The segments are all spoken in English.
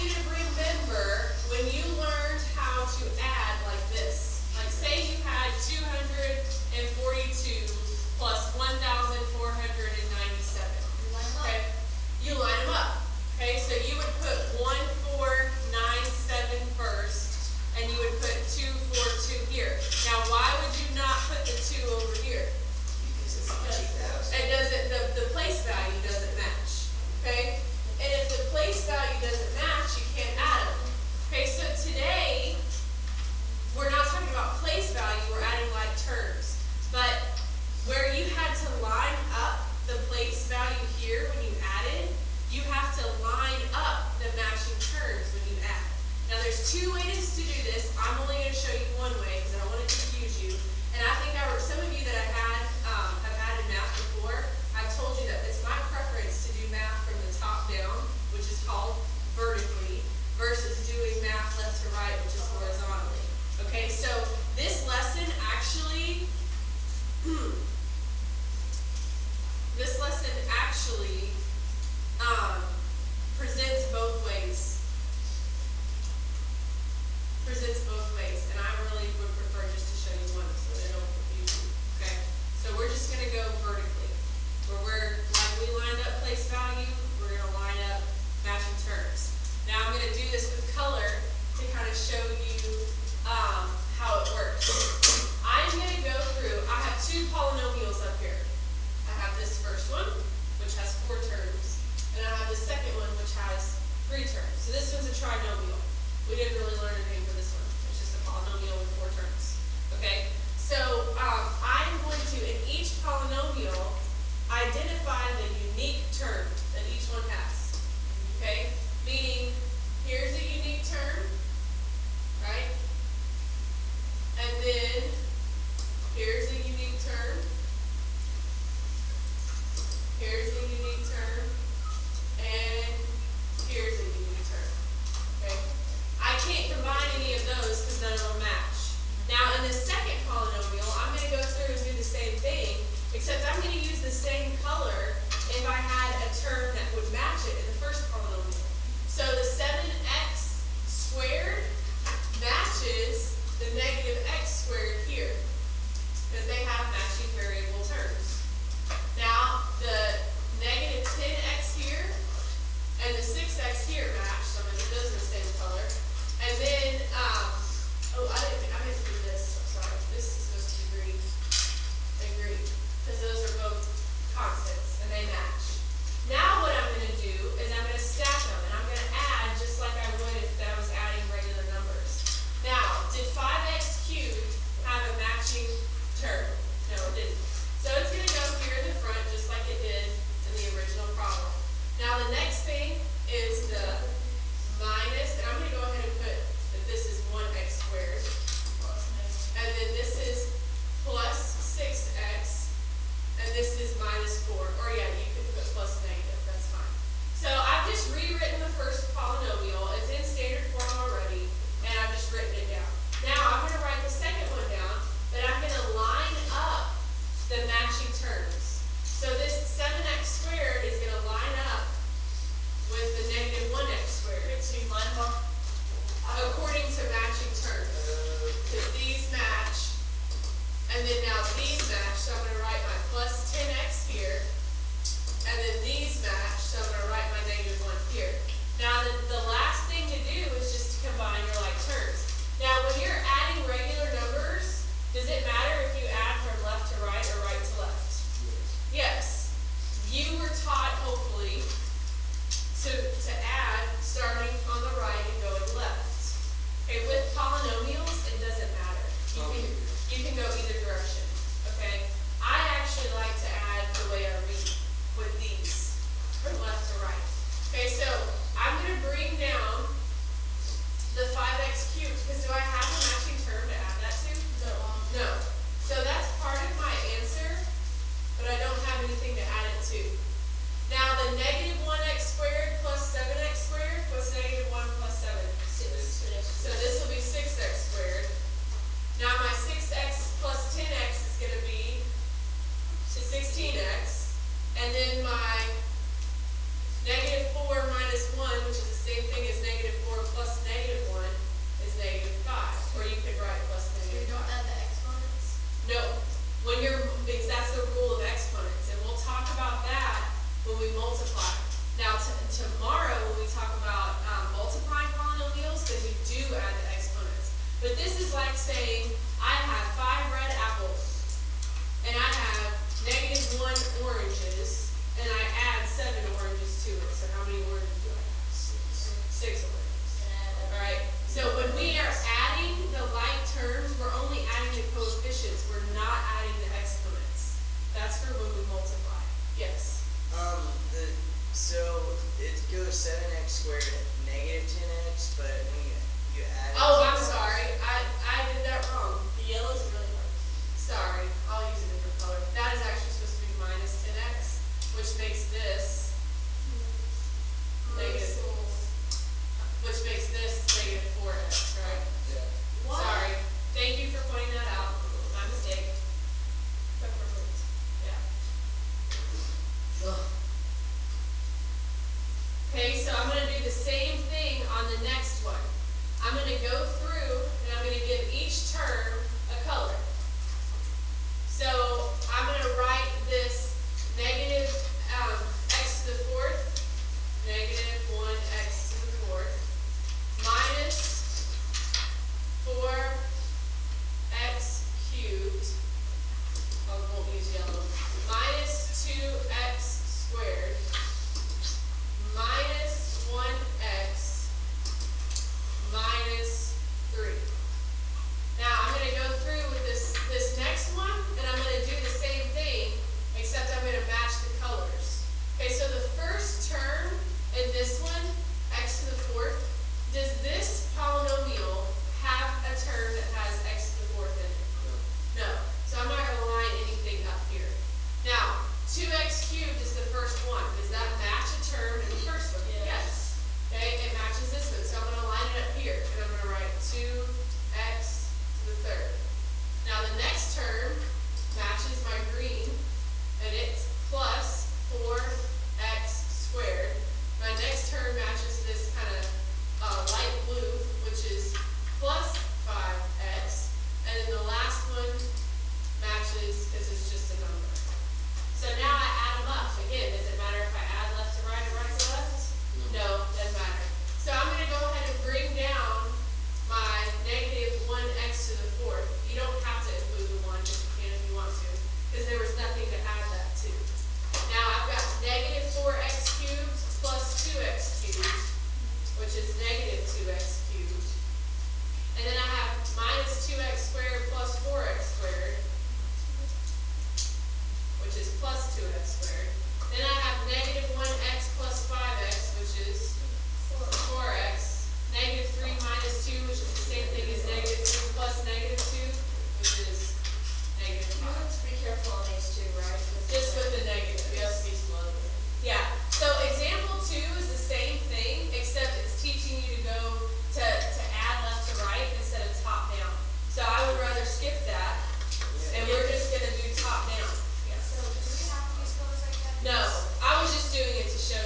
you to remember when you learned how to add like this. Like say you had 242 plus 1,497. Okay? You line them up. Okay, so you would put 1497 first, and you would put 242 here. Now, why would you not put the 2 over here? It doesn't. The place value doesn't match. Okay, and if the place value doesn't match, you can't add them. Okay, so today we're not talking about place value. We're adding like terms, but where you had to line up the place value here when you added, you have to line up the matching terms when you add. Now there's 2 ways to do this. I'm only going to show you one way because I don't want to confuse you. And I think some of you that have added math before, I've told you that it's my preference to do math from the top down, which is called vertically, versus doing math left to right, which is horizontally. Okay, so this lesson actually presents both ways. And I really would prefer just to show you one so they don't confuse you. Okay, so we're just going to go vertically. Where we lined up place value, we're going to line up matching terms. Now I'm going to do this with color to kind of show you how it works. I'm going to go through, I have 2 polynomials up here. I have this first one, which has 4 terms, and I have the second one, which has 3 terms. So this one's a trinomial. We didn't really learn anything for this one. It's just a polynomial with 4 terms. Okay? So I'm going to, in each polynomial, identify the unique term that each one has. Okay? Meaning, here's a unique term, right? And then, here's a unique term. Here's a unique term. And here's a unique term. Okay? I can't combine any of those because none of them match. Now, in the second polynomial, I'm going to go through and do the same thing, except I'm going to use the same color if I had a term that would match it in the first polynomial. So the 7x squared matches the negative x squared here, because they have matching variable terms. Now, the negative 10x here and the 6x here match, so I'm going to do those in the same color. And then, I didn't do this, I'm sorry. This is supposed to be green and green, because those are both constants and they match. Now what I'm going to do is I'm going to stack them, and I'm going to add just like I would if I was adding regular numbers. Now, did 5x cubed have a matching term? No, it didn't. So it's going to go here in the front just like it did in the original problem. Now the next thing is the minus, and I'm going to go ahead and put that this is 1x squared. And then this is plus 6x, and this is minus 4. Or yeah, you could put plus negative, that's fine. So I've just rewritten the first polynomial. It's in standard form already, and I've just written it down. Now I'm going to write the second one down, but I'm going to line up the matching terms. So this 7x squared is going to line up with the negative 1x squared. So you line them up according to matching terms. Because these match, and then now these match, so I'm going to write my plus 10x here, and then these match, so I'm going to write my negative 1 here. Now the last thing to do is just to combine your like terms. Now when you're adding regular numbers, does it matter if you add from left to right or right to left? Yes. You were taught, hopefully, to add starting on the right and going left. Okay, with polynomials, it doesn't matter. You can go either direction. Okay? I actually like to add the way I read with these, from left to right. Okay, so I'm going to bring down the 5x cubed, because do I have a matching term to add that to? No. So that's part of my answer, but I don't have anything to add it to. Now the negative 1x squared plus 7x squared, what's negative 1 plus 7? 6. So this will be 6x squared. Now my 6x plus 10x is going to be 16x. And then my negative 4 minus 1, which is the same thing as negative it was 7x squared negative 10x, but when you add it. Oh, I'm sorry. I did that wrong. The yellow's really hard. Sorry. I'll use a different color. That is actually supposed to be minus 10x, which makes this negative. Which makes this negative 4x, right? Yeah. What? Sorry. Thank you for pointing that out. My mistake. Yeah. Ugh. Okay, so I'm going to do the same thing on the next one. I'm going to go through and I'm going to give each term a color. So I'm going to write this negative x to the fourth, negative 1x to the fourth, minus 4x cubed, I won't use yellow, minus 2x squared, minus 1x, minus 3. Now I'm going to go through with this next one, and I'm going to do the same thing, except I'm going to match the colors. Okay, so the first term in this one, x to the fourth, does this polynomial have a term that has x to the fourth in it? No. So I'm not going to line anything up here. Now, 2x cubed is the first one. Does that match a term in the first one? Yes. Okay, it matches this one. So I'm going to line it up here, and I'm going to write 2x to the third. Now the next term matches my green, and it's plus 4x squared. My next term matches this kind of light blue, which is plus 5x. And then the last one matches because it's just a number. So now I add them up. Again, does it matter if I add left to right or right to left? No, doesn't matter. So I'm going to go ahead and bring down my negative 1x to the fourth. You don't have to include the 1, but you can if you want to, because there was nothing to add that to. Now I've got negative 4x cubed plus 2x cubed, which is negative 2x cubed. And then I have minus 2x squared plus 4x squared, which is plus 2x squared. Then I have negative 1x plus 5x, which is 4x. Negative 3 minus 2, which is the same thing as negative 3 plus negative 2, which is negative 5. You have to be careful on these two, right? Just with the negative. You have to be slow. Yeah. So example 2 is the same thing, except it's teaching you to go to add left to right instead of top down. So I would rather skip that, and we're just going to do top down. Yeah. So do we have to use colors like that? No, I was just doing it to show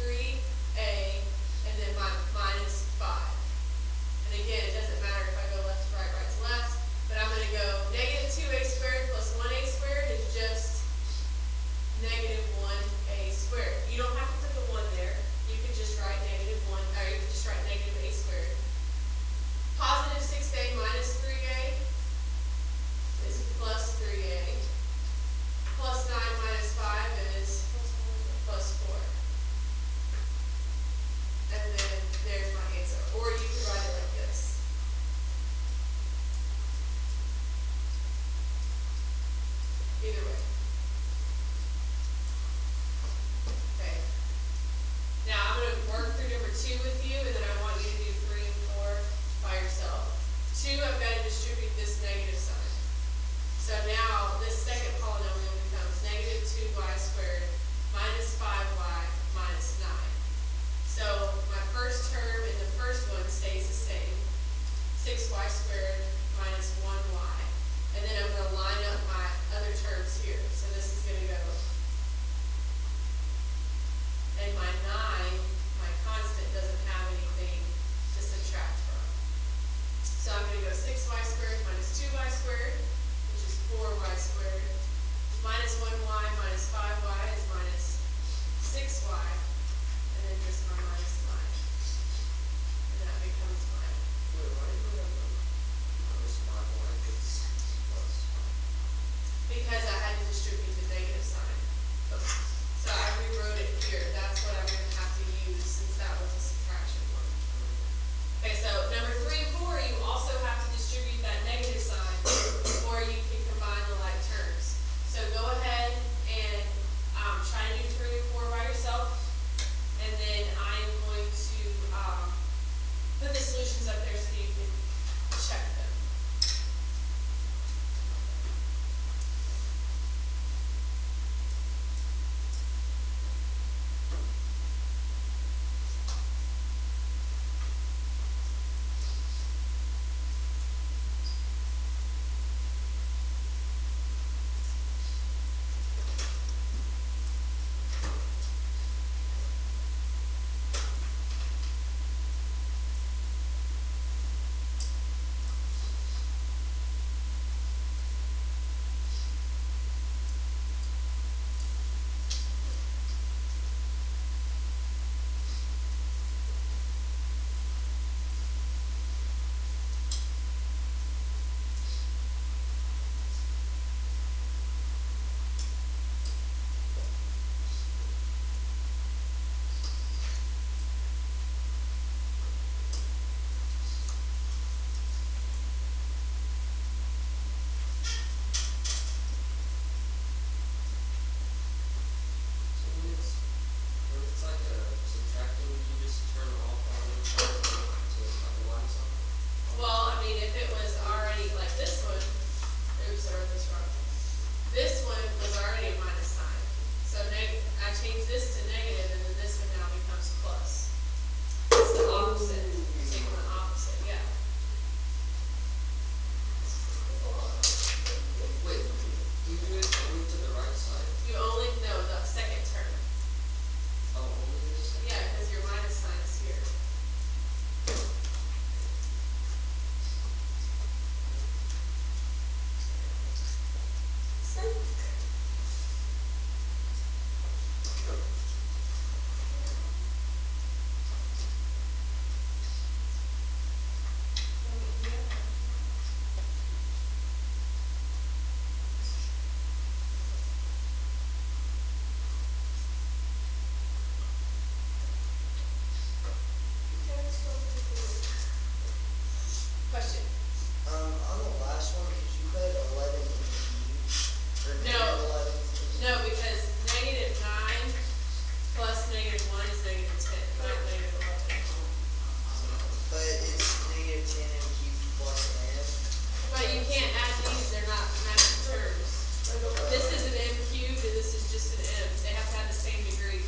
3a, and then minus 5. And again, it doesn't matter if I go left to right, right to left, but I'm going to go negative 2a squared plus 1a squared is just negative 1a squared. You don't have to put the 1 there. You could just write negative 1, or you could just write negative a squared. Positive 6a minus 3a is plus 3a. Plus 9 minus 5 is plus 4. And then there's my answer. Or you could write it like this. Either way. Okay. Now I'm going to work through number 2 with you, and then I want you to do 3 and 4 by yourself. 2, I've got to distribute this negative sign. So now this second polynomial becomes negative 2y squared minus 5y minus 9. So my first term in the first one stays the same, 6y squared minus 1y. And then I'm going to line up my other terms here. So this is going to go, and my 9, my constant, doesn't have anything to subtract from. So I'm going to go 6y squared minus 2y squared, which is 4y squared, minus 1y minus 5y is minus 6y, and then just my minus 9. And that becomes my, Wait, why do you have minus 5y gets plus 5? because I had to distribute the negative sign. So I rewrote it here. That's what I'm going to have to use since that was a subtraction one. Okay, so number 3 and 4, you also have to distribute that negative sign, or you can combine the like terms. So go ahead and try to do 3 and 4 by yourself, and then I'm going to put the solutions up there so you can check them. So when it's like a subtracting, you just turn off all the terms so it's like a minus on it? Well, I mean, if it was already like this one, oops, I wrote this wrong. This one was already a minus sign. So I changed this to negative, and then this one now becomes plus. It's the opposite. You're taking the opposite, yeah. Wait, you do it only to the right side? You only know the second term. Oh, only this? Yeah, because your minus sign is here. Question. On the last one, could you put 11 in or No. negative 11? No, because negative 9 plus negative 1 is negative 10, not negative 11. But it's negative 10 and cubed plus n. But you can't add these, they're not matching terms. This is an m cubed and this is just an m. They have to have the same degree.